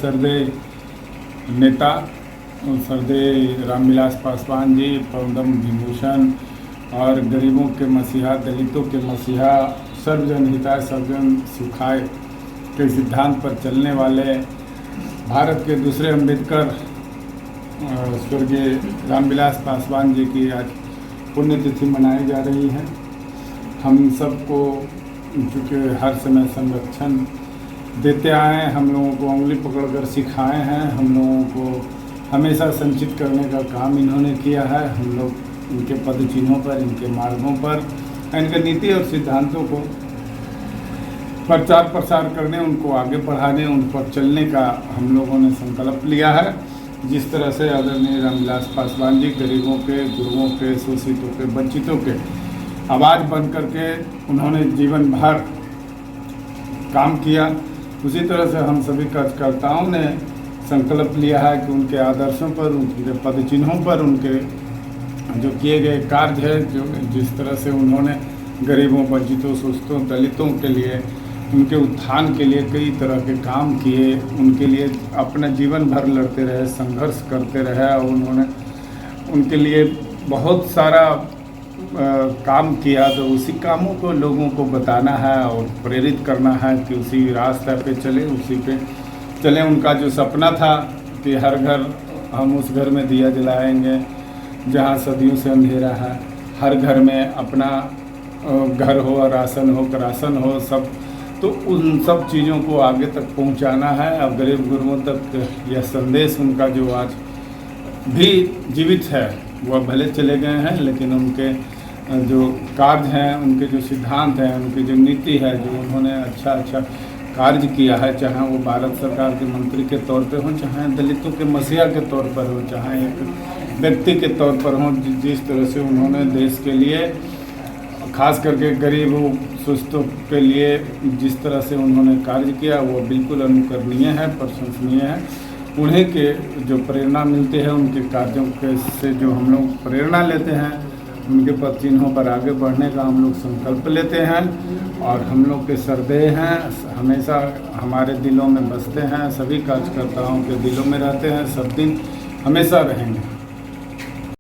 श्रद्धेय नेता श्रद्धेय रामविलास पासवान जी, पद्म विभूषण और गरीबों के मसीहा, दलितों के मसीहा, सर्वजन हिताय सर्वजन सुखाय के सिद्धांत पर चलने वाले भारत के दूसरे अम्बेडकर स्वर्गीय रामविलास पासवान जी की आज पुण्यतिथि मनाई जा रही है। हम सबको चूँकि हर समय संरक्षण देते आए हैं, हम लोगों को उंगली पकड़कर सिखाए हैं, हम लोगों को हमेशा संचित करने का काम इन्होंने किया है। हम लोग इनके पद चिन्हों पर, इनके मार्गों पर, इनके नीति और सिद्धांतों को प्रचार प्रसार करने, उनको आगे बढ़ाने, उन पर चलने का हम लोगों ने संकल्प लिया है। जिस तरह से आदरणीय रामविलास पासवान जी गरीबों के, गुरुओं के, शोषितों के, वंचितों के आवाज़ बन करके उन्होंने जीवन भर काम किया, उसी तरह से हम सभी कार्यकर्ताओं ने संकल्प लिया है कि उनके आदर्शों पर, उनके पद चिन्हों पर, उनके जो किए गए कार्य है, जो जिस तरह से उन्होंने गरीबों, वंचितों, शोषितों, दलितों के लिए, उनके उत्थान के लिए कई तरह के काम किए, उनके लिए अपना जीवन भर लड़ते रहे, संघर्ष करते रहे और उन्होंने उनके लिए बहुत सारा काम किया। तो उसी कामों को लोगों को बताना है और प्रेरित करना है कि उसी रास्ते पे चले, उसी पे चलें। उनका जो सपना था कि हर घर, हम उस घर में दिया जलाएंगे जहाँ सदियों से अंधेरा है, हर घर में अपना घर हो, राशन हो, राशन हो, सब, तो उन सब चीज़ों को आगे तक पहुंचाना है। अब गरीब गुरुओं तक यह संदेश उनका जो आज भी जीवित है, वह भले चले गए हैं, लेकिन उनके जो कार्य हैं, उनके जो सिद्धांत हैं, उनकी जो नीति है, जो उन्होंने अच्छा कार्य किया है, चाहे वो भारत सरकार के मंत्री के तौर पे हो, चाहे दलितों के मसीहा के तौर पर हो, चाहे एक व्यक्ति के तौर पर हो, जिस तरह से उन्होंने देश के लिए, खास करके गरीबों, शोषितों के लिए जिस तरह से उन्होंने कार्य किया, वो बिल्कुल अनुकरणीय है, प्रशंसनीय है। उन्हीं के जो प्रेरणा मिलते हैं, उनके कार्यों के से जो हम लोग प्रेरणा लेते हैं, उनके पद चिन्हों पर आगे बढ़ने का हम लोग संकल्प लेते हैं और हम लोग के श्रद्धेय हैं, हमेशा हमारे दिलों में बसते हैं, सभी कार्यकर्ताओं के दिलों में रहते हैं, सब दिन हमेशा रहेंगे।